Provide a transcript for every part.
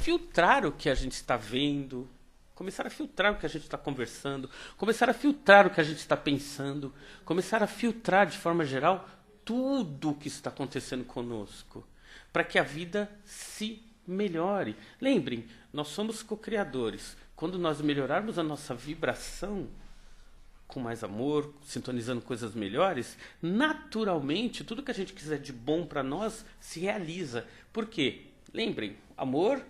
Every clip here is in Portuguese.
filtrar o que a gente está vendo, começar a filtrar o que a gente está conversando, começar a filtrar o que a gente está pensando, começar a filtrar de forma geral tudo o que está acontecendo conosco, para que a vida se melhore. Lembrem, nós somos co-criadores. Quando nós melhorarmos a nossa vibração, com mais amor, sintonizando coisas melhores, naturalmente, tudo que a gente quiser de bom para nós se realiza. Por quê? Lembrem, amor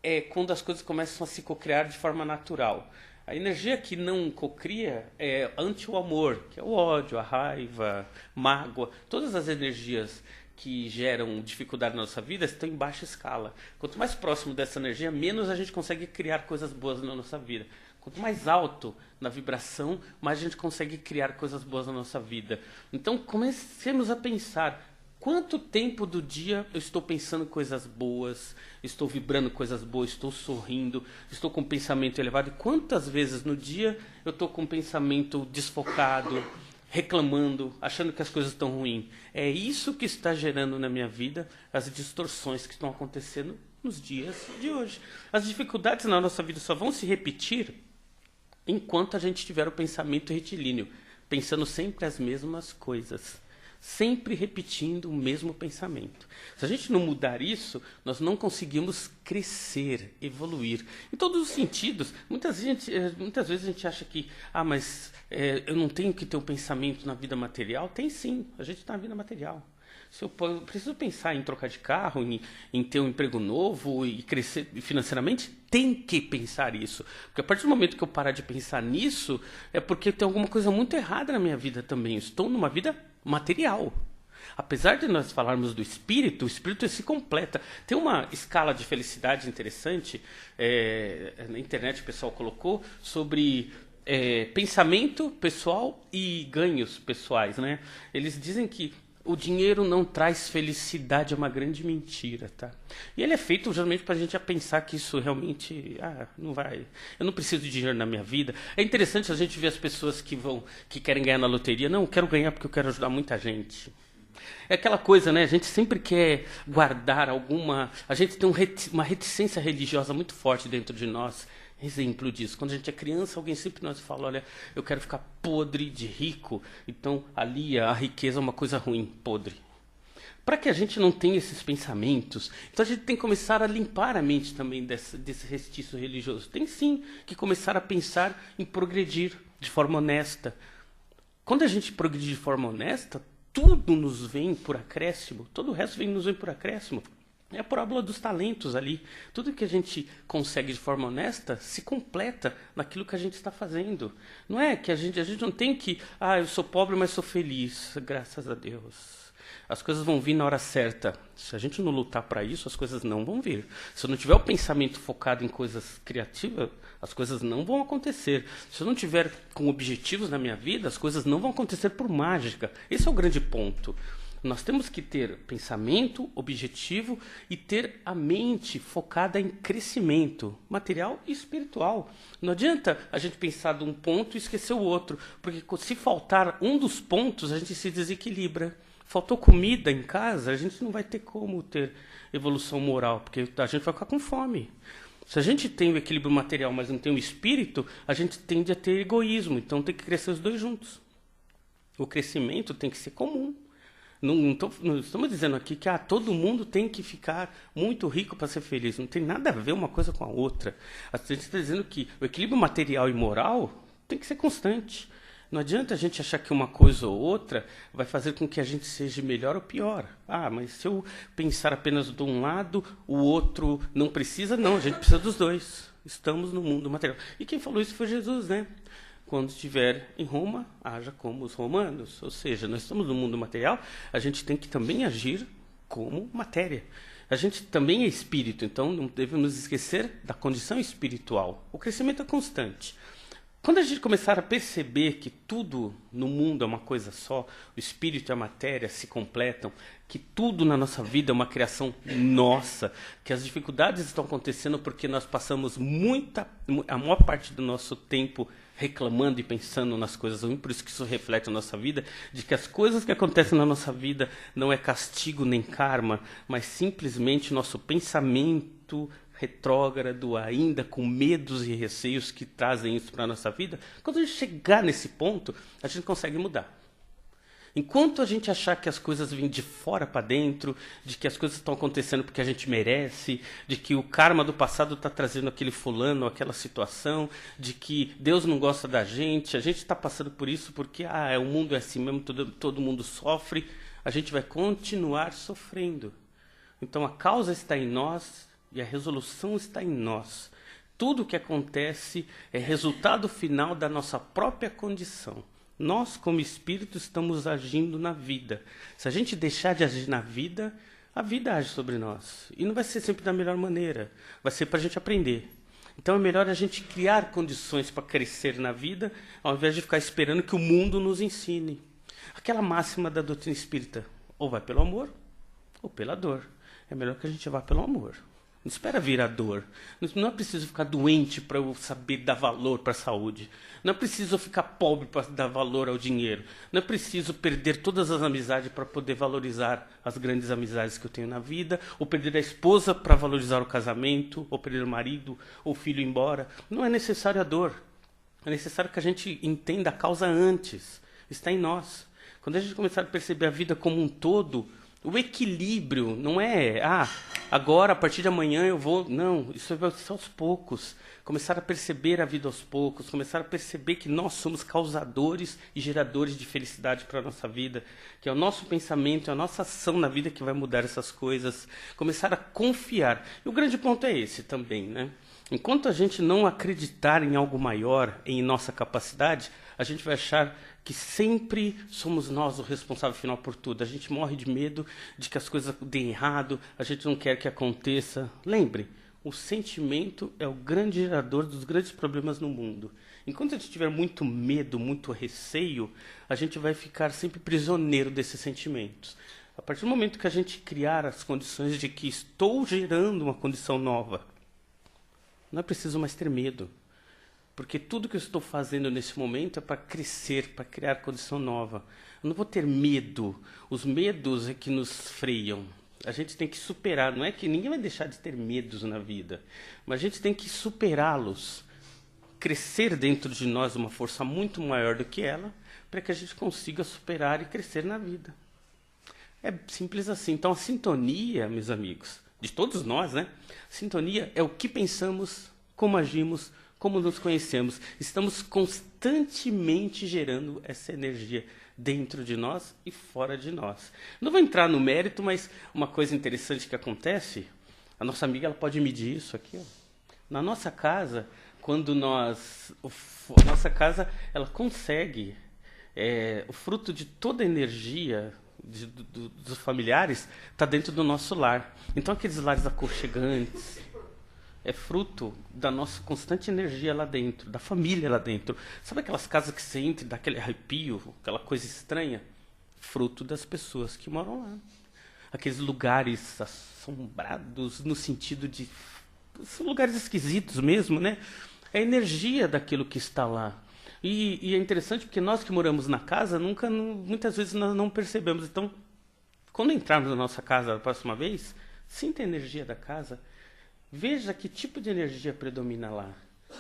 é quando as coisas começam a se cocriar de forma natural. A energia que não cocria é anti o amor, que é o ódio, a raiva, mágoa, todas as energias que geram dificuldade na nossa vida estão em baixa escala. Quanto mais próximo dessa energia, menos a gente consegue criar coisas boas na nossa vida. Quanto mais alto na vibração, mais a gente consegue criar coisas boas na nossa vida. Então comecemos a pensar, quanto tempo do dia eu estou pensando coisas boas, estou vibrando coisas boas, estou sorrindo, estou com um pensamento elevado. E quantas vezes no dia eu estou com um pensamento desfocado, reclamando, achando que as coisas estão ruins. É isso que está gerando na minha vida as distorções que estão acontecendo nos dias de hoje. As dificuldades na nossa vida só vão se repetir enquanto a gente tiver o pensamento retilíneo, pensando sempre as mesmas coisas, sempre repetindo o mesmo pensamento. Se a gente não mudar isso, nós não conseguimos crescer, evoluir. Em todos os sentidos. Muitas vezes a gente acha que, mas eu não tenho que ter um pensamento na vida material. Tem sim, a gente está na vida material. Se eu preciso pensar em trocar de carro, em ter um emprego novo e crescer financeiramente, tem que pensar isso. Porque a partir do momento que eu parar de pensar nisso, é porque tem alguma coisa muito errada na minha vida também. Eu estou numa vida material. Apesar de nós falarmos do espírito, o espírito se completa. Tem uma escala de felicidade interessante, na internet o pessoal colocou, sobre pensamento pessoal e ganhos pessoais, né? Eles dizem que o dinheiro não traz felicidade, é uma grande mentira, tá? E ele é feito geralmente para a gente pensar que isso realmente, não vai, eu não preciso de dinheiro na minha vida. É interessante a gente ver as pessoas que querem ganhar na loteria. Não, eu quero ganhar porque eu quero ajudar muita gente. É aquela coisa, né? A gente sempre quer guardar a gente tem uma reticência religiosa muito forte dentro de nós. Exemplo disso, quando a gente é criança, alguém sempre nos fala, olha, eu quero ficar podre de rico, então ali a riqueza é uma coisa ruim, podre. Para que a gente não tenha esses pensamentos, então a gente tem que começar a limpar a mente também desse restício religioso. Tem sim que começar a pensar em progredir de forma honesta. Quando a gente progredir de forma honesta, tudo nos vem por acréscimo, todo o resto nos vem por acréscimo. É a parábola dos talentos ali. Tudo que a gente consegue de forma honesta se completa naquilo que a gente está fazendo. Não é que a gente não tem que, eu sou pobre, mas sou feliz, graças a Deus. As coisas vão vir na hora certa. Se a gente não lutar para isso, as coisas não vão vir. Se eu não tiver o pensamento focado em coisas criativas, as coisas não vão acontecer. Se eu não tiver com objetivos na minha vida, as coisas não vão acontecer por mágica. Esse é o grande ponto. Nós temos que ter pensamento, objetivo e ter a mente focada em crescimento material e espiritual. Não adianta a gente pensar de um ponto e esquecer o outro, porque se faltar um dos pontos, a gente se desequilibra. Faltou comida em casa, a gente não vai ter como ter evolução moral, porque a gente vai ficar com fome. Se a gente tem o equilíbrio material, mas não tem o espírito, a gente tende a ter egoísmo, então tem que crescer os dois juntos. O crescimento tem que ser comum. Não estamos dizendo aqui que todo mundo tem que ficar muito rico para ser feliz. Não tem nada a ver uma coisa com a outra. A gente está dizendo que o equilíbrio material e moral tem que ser constante. Não adianta a gente achar que uma coisa ou outra vai fazer com que a gente seja melhor ou pior. Mas se eu pensar apenas de um lado, o outro não precisa. Não, a gente precisa dos dois. Estamos no mundo material. E quem falou isso foi Jesus, né? Quando estiver em Roma, haja como os romanos. Ou seja, nós estamos no mundo material, a gente tem que também agir como matéria. A gente também é espírito, então não devemos esquecer da condição espiritual. O crescimento é constante. Quando a gente começar a perceber que tudo no mundo é uma coisa só, o espírito e a matéria se completam, que tudo na nossa vida é uma criação nossa, que as dificuldades estão acontecendo porque nós passamos a maior parte do nosso tempo reclamando e pensando nas coisas ruins, por isso que isso reflete na nossa vida, de que as coisas que acontecem na nossa vida não é castigo nem karma, mas simplesmente nosso pensamento retrógrado, ainda com medos e receios que trazem isso para a nossa vida. Quando a gente chegar nesse ponto, a gente consegue mudar. Enquanto a gente achar que as coisas vêm de fora para dentro, de que as coisas estão acontecendo porque a gente merece, de que o karma do passado está trazendo aquele fulano, aquela situação, de que Deus não gosta da gente, a gente está passando por isso porque o mundo é assim mesmo, todo mundo sofre, a gente vai continuar sofrendo. Então a causa está em nós e a resolução está em nós. Tudo o que acontece é resultado final da nossa própria condição. Nós, como espírito, estamos agindo na vida. Se a gente deixar de agir na vida, a vida age sobre nós. E não vai ser sempre da melhor maneira. Vai ser para a gente aprender. Então é melhor a gente criar condições para crescer na vida, ao invés de ficar esperando que o mundo nos ensine. Aquela máxima da doutrina espírita, ou vai pelo amor, ou pela dor. É melhor que a gente vá pelo amor. Não espera vir a dor. Não é preciso ficar doente para eu saber dar valor para a saúde. Não é preciso ficar pobre para dar valor ao dinheiro. Não é preciso perder todas as amizades para poder valorizar as grandes amizades que eu tenho na vida, ou perder a esposa para valorizar o casamento, ou perder o marido, ou o filho embora. Não é necessário a dor. É necessário que a gente entenda a causa antes. Está em nós. Quando a gente começar a perceber a vida como um todo, o equilíbrio não é, agora, a partir de amanhã eu vou... Não, isso vai ser aos poucos. Começar a perceber a vida aos poucos, começar a perceber que nós somos causadores e geradores de felicidade para a nossa vida, que é o nosso pensamento, é a nossa ação na vida que vai mudar essas coisas. Começar a confiar. E o grande ponto é esse também, né? Enquanto a gente não acreditar em algo maior, em nossa capacidade, a gente vai achar que sempre somos nós o responsável final por tudo. A gente morre de medo de que as coisas deem errado, a gente não quer que aconteça. Lembre, o sentimento é o grande gerador dos grandes problemas no mundo. Enquanto a gente tiver muito medo, muito receio, a gente vai ficar sempre prisioneiro desses sentimentos. A partir do momento que a gente criar as condições de que estou gerando uma condição nova, não é preciso mais ter medo. Porque tudo que eu estou fazendo nesse momento é para crescer, para criar condição nova. Eu não vou ter medo. Os medos é que nos freiam. A gente tem que superar. Não é que ninguém vai deixar de ter medos na vida. Mas a gente tem que superá-los. Crescer dentro de nós uma força muito maior do que ela, para que a gente consiga superar e crescer na vida. É simples assim. Então a sintonia, meus amigos, de todos nós, né? Sintonia é o que pensamos, como agimos, como nos conhecemos. Estamos constantemente gerando essa energia dentro de nós e fora de nós. Não vou entrar no mérito, mas uma coisa interessante que acontece, a nossa amiga ela pode medir isso aqui. Ó. Na nossa casa, quando a nossa casa ela consegue, o fruto de toda a energia dos familiares está dentro do nosso lar. Então aqueles lares aconchegantes, é fruto da nossa constante energia lá dentro, da família lá dentro. Sabe aquelas casas que você entra e dá aquele arrepio, aquela coisa estranha? Fruto das pessoas que moram lá. Aqueles lugares assombrados no sentido de... São lugares esquisitos mesmo, né? É a energia daquilo que está lá. E é interessante porque nós que moramos na casa, muitas vezes nós não percebemos. Então, quando entrarmos na nossa casa a próxima vez, sinta a energia da casa. Veja que tipo de energia predomina lá.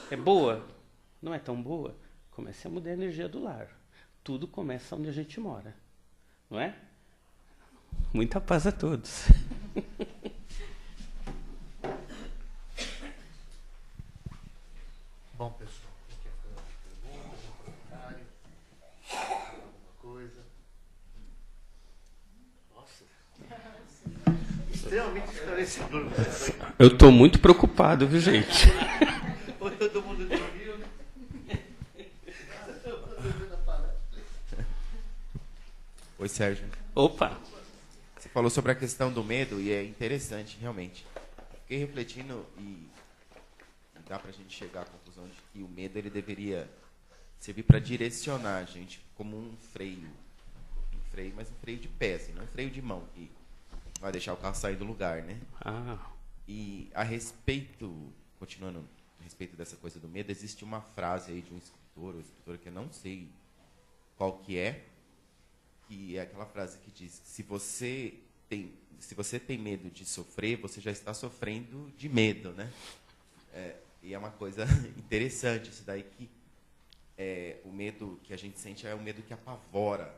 É boa? Não é tão boa? Comece a mudar a energia do lar. Tudo começa onde a gente mora. Não é? Muita paz a todos. Bom, pessoal, quem quer fazer uma pergunta, um comentário, alguma coisa? Nossa. Extremamente esclarecedor. Eu estou muito preocupado, viu, gente? Foi todo mundo dormiu, né? Oi, Sérgio. Opa! Você falou sobre a questão do medo e é interessante, realmente. Fiquei refletindo e dá pra gente chegar à conclusão de que o medo ele deveria servir para direcionar a gente como um freio, mas um freio de pé, assim, não um freio de mão que vai deixar o carro sair do lugar, né? E a respeito, continuando a respeito dessa coisa do medo, existe uma frase aí de um escritor ou escritora que eu não sei qual que é aquela frase que diz que se você tem medo de sofrer, você já está sofrendo de medo, né? E é uma coisa interessante isso daí, que o medo que a gente sente é o medo que apavora,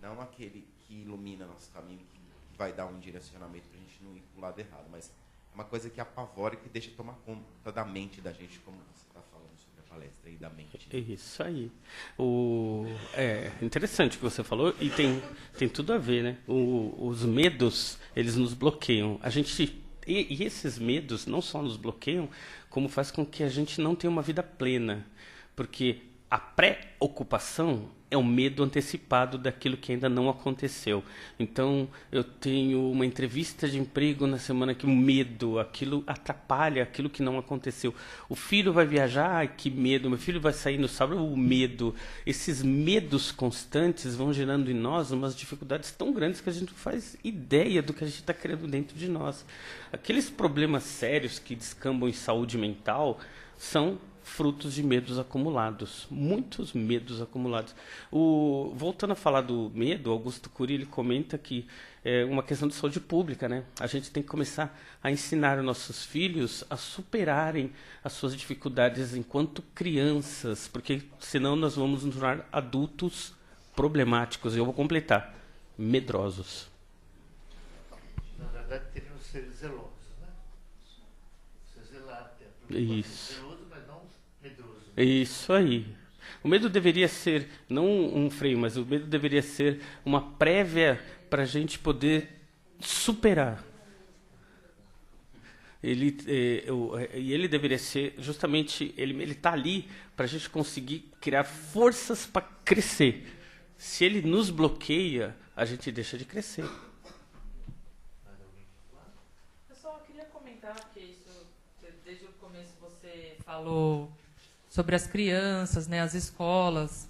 não aquele que ilumina nosso caminho, que vai dar um direcionamento para a gente não ir para o lado errado, mas é uma coisa que apavora e que deixa tomar conta da mente da gente, como você está falando sobre a palestra aí, da mente. É isso aí. É interessante o que você falou, e tem tudo a ver, né? Os medos, eles nos bloqueiam. E esses medos não só nos bloqueiam, como faz com que a gente não tenha uma vida plena. Porque a pré-ocupação é um medo antecipado daquilo que ainda não aconteceu. Então, eu tenho uma entrevista de emprego na semana que o medo, aquilo atrapalha aquilo que não aconteceu. O filho vai viajar, ai, que medo. Meu filho vai sair no sábado, o medo. Esses medos constantes vão gerando em nós umas dificuldades tão grandes que a gente não faz ideia do que a gente está querendo dentro de nós. Aqueles problemas sérios que descambam em saúde mental são frutos de medos acumulados, muitos medos acumulados. Voltando a falar do medo, Augusto Cury, ele comenta que é uma questão de saúde pública, né? A gente tem que começar a ensinar os nossos filhos a superarem as suas dificuldades enquanto crianças, porque senão nós vamos nos tornar adultos problemáticos. Eu vou completar, medrosos. Na verdade, teriam que ser zelosos, né? Você zelar, isso. Zeloso, mas não medroso. Isso aí. O medo deveria ser, não um freio, mas o medo deveria ser uma prévia para a gente poder superar. Ele deveria ser, justamente, ele está ali para a gente conseguir criar forças para crescer. Se ele nos bloqueia, a gente deixa de crescer. Eu só queria comentar, porque isso, desde o começo você falou sobre as crianças, né, as escolas,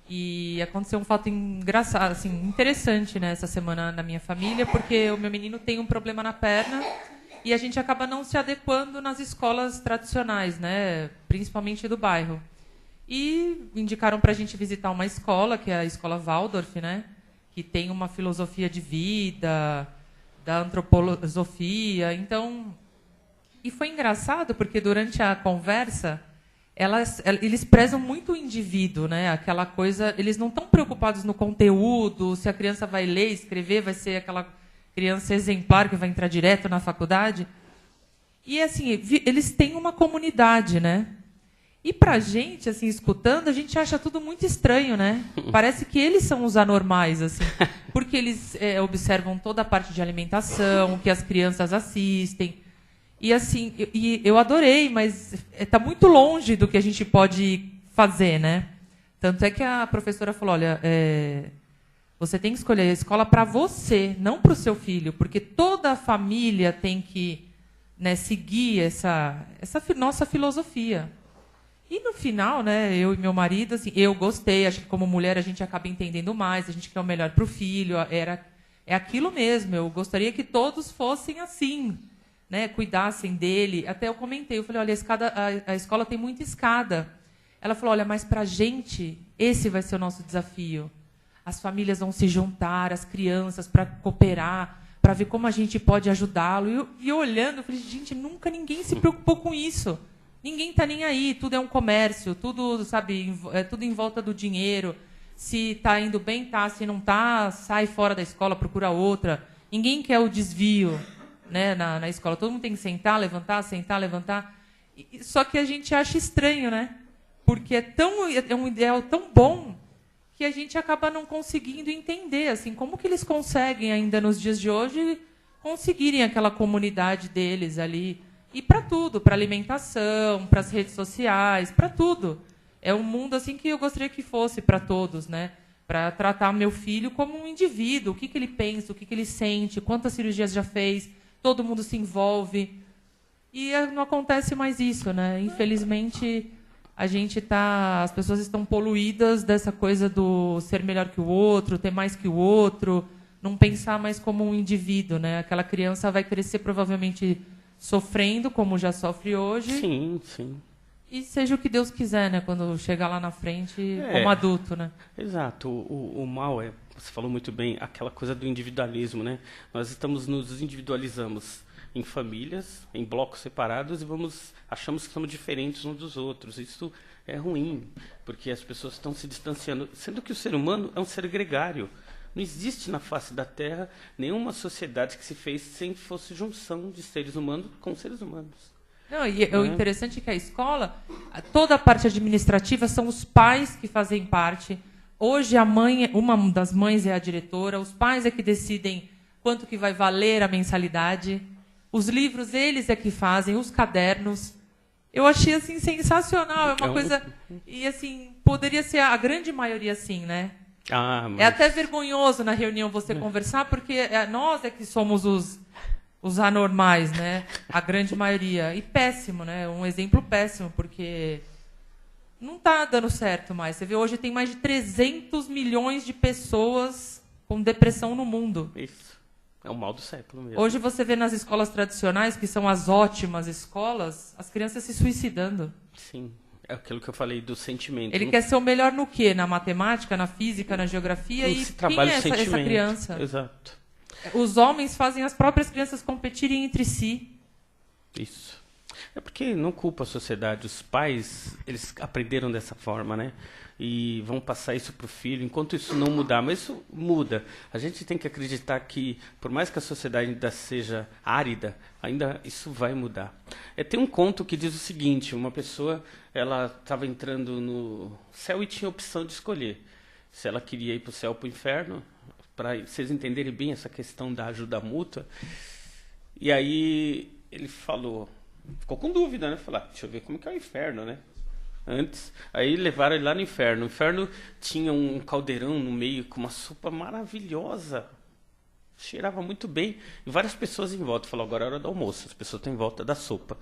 e aconteceu um fato engraçado, assim, interessante, né, essa semana na minha família, porque o meu menino tem um problema na perna e a gente acaba não se adequando nas escolas tradicionais, né, principalmente do bairro. E indicaram para a gente visitar uma escola, que é a escola Waldorf, né, que tem uma filosofia de vida, da antroposofia. Então, e foi engraçado porque durante a conversa eles prezam muito o indivíduo, né? Aquela coisa, eles não estão preocupados no conteúdo, se a criança vai ler, escrever, vai ser aquela criança exemplar que vai entrar direto na faculdade. E assim, eles têm uma comunidade, né? E pra gente, assim, escutando, a gente acha tudo muito estranho, né? Parece que eles são os anormais, assim, porque eles observam toda a parte de alimentação, que as crianças assistem. E assim, eu adorei, mas está muito longe do que a gente pode fazer, né? Tanto é que a professora falou, olha, você tem que escolher a escola para você, não para o seu filho, porque toda a família tem que, né, seguir essa nossa filosofia. E no final, né, eu e meu marido, assim, eu gostei, acho que como mulher a gente acaba entendendo mais, a gente quer o melhor para o filho, é aquilo mesmo, eu gostaria que todos fossem assim, né, cuidassem dele. Até eu comentei, eu falei, olha, a escola tem muita escada. Ela falou, olha, mas para a gente, esse vai ser o nosso desafio. As famílias vão se juntar, as crianças, para cooperar, para ver como a gente pode ajudá-lo. E eu olhando, eu falei, gente, nunca ninguém se preocupou com isso. Ninguém está nem aí, tudo é um comércio, tudo, sabe, é tudo em volta do dinheiro. Se está indo bem, tá. Se não está, sai fora da escola, procura outra. Ninguém quer o desvio, né, na escola. Todo mundo tem que sentar, levantar. Só que a gente acha estranho, né? Porque é um ideal tão bom que a gente acaba não conseguindo entender, assim, como que eles conseguem ainda nos dias de hoje conseguirem aquela comunidade deles ali. E para tudo, para alimentação, para as redes sociais, para tudo. É um mundo assim que eu gostaria que fosse para todos, né? Para tratar meu filho como um indivíduo, o que ele pensa, o que ele sente, quantas cirurgias já fez. Todo mundo se envolve. E não acontece mais isso, né? Infelizmente, as pessoas estão poluídas dessa coisa do ser melhor que o outro, ter mais que o outro, não pensar mais como um indivíduo, né? Aquela criança vai crescer provavelmente sofrendo, como já sofre hoje. Sim, sim. E seja o que Deus quiser, né? Quando chegar lá na frente, como adulto, né? Exato. O mal você falou muito bem, aquela coisa do individualismo, né? Nós nos individualizamos em famílias, em blocos separados e achamos que somos diferentes uns dos outros. Isso é ruim, porque as pessoas estão se distanciando, sendo que o ser humano é um ser gregário. Não existe na face da Terra nenhuma sociedade que se fez sem que fosse junção de seres humanos com seres humanos. Não, e o interessante é que a escola, toda a parte administrativa são os pais que fazem parte. Hoje a mãe, uma das mães é a diretora, os pais é que decidem quanto que vai valer a mensalidade. Os livros, eles é que fazem, os cadernos. Eu achei, assim, sensacional. É uma coisa... E, assim, poderia ser a grande maioria assim, né? Mas... É até vergonhoso na reunião você conversar, porque nós é que somos os anormais, né? A grande maioria. E péssimo, né? Um exemplo péssimo, porque não está dando certo mais. Você vê, hoje tem mais de 300 milhões de pessoas com depressão no mundo. Isso. É o mal do século mesmo. Hoje você vê nas escolas tradicionais, que são as ótimas escolas, as crianças se suicidando. Sim, é aquilo que eu falei do sentimento. Ele quer ser o melhor no quê? Na matemática, na física, na geografia? E quem é essa criança? Exato. Os homens fazem as próprias crianças competirem entre si. Isso. É porque não culpa a sociedade. Os pais, eles aprenderam dessa forma, né? E vão passar isso para o filho, enquanto isso não mudar. Mas isso muda. A gente tem que acreditar que, por mais que a sociedade ainda seja árida, ainda isso vai mudar. Tem um conto que diz o seguinte: uma pessoa, ela estava entrando no céu e tinha a opção de escolher se ela queria ir para o céu ou para o inferno, para vocês entenderem bem essa questão da ajuda mútua. E aí ele ficou com dúvida, né? Falou, deixa eu ver como que é o inferno, né? Antes, aí levaram ele lá no inferno. O inferno tinha um caldeirão no meio com uma sopa maravilhosa, cheirava muito bem, e várias pessoas em volta. Falou, agora é hora do almoço, as pessoas estão em volta da sopa.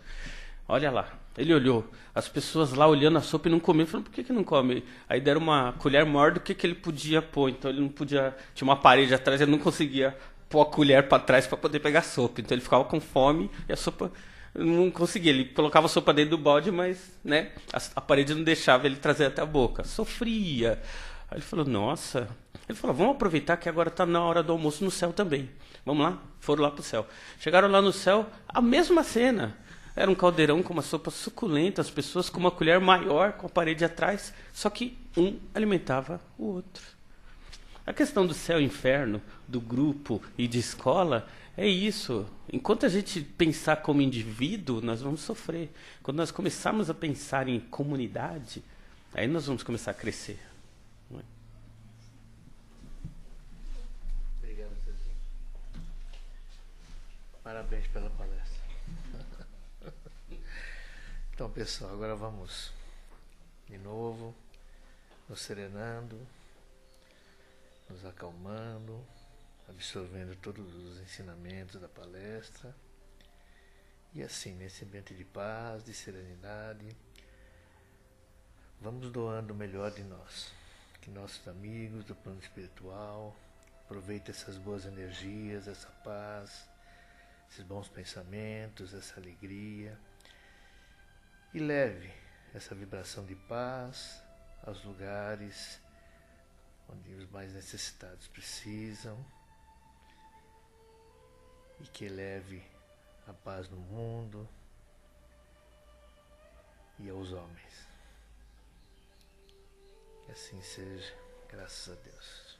Olha lá, ele olhou, as pessoas lá olhando a sopa e não comiam. Falou, por que não come? Aí deram uma colher maior do que ele podia pôr, então ele não podia, tinha uma parede atrás, ele não conseguia pôr a colher para trás para poder pegar a sopa, então ele ficava com fome e a sopa não conseguia. Ele colocava a sopa dentro do balde, mas, né, a parede não deixava ele trazer até a boca, sofria. Aí ele falou, nossa. Ele falou, vamos aproveitar que agora está na hora do almoço no céu também, vamos lá. Foram lá para o céu, chegaram lá no céu, a mesma cena. Era um caldeirão com uma sopa suculenta, as pessoas com uma colher maior, com a parede atrás, só que um alimentava o outro. A questão do céu e inferno, do grupo e de escola, é isso. Enquanto a gente pensar como indivíduo, nós vamos sofrer. Quando nós começarmos a pensar em comunidade, aí nós vamos começar a crescer. Obrigado, Cezinho. Parabéns pela palestra. Então, pessoal, agora vamos de novo nos serenando, nos acalmando, absorvendo todos os ensinamentos da palestra. E assim, nesse ambiente de paz, de serenidade, vamos doando o melhor de nós. Que nossos amigos do plano espiritual aproveitem essas boas energias, essa paz, esses bons pensamentos, essa alegria. E leve essa vibração de paz aos lugares onde os mais necessitados precisam, e que eleve a paz no mundo e aos homens. Que assim seja, graças a Deus.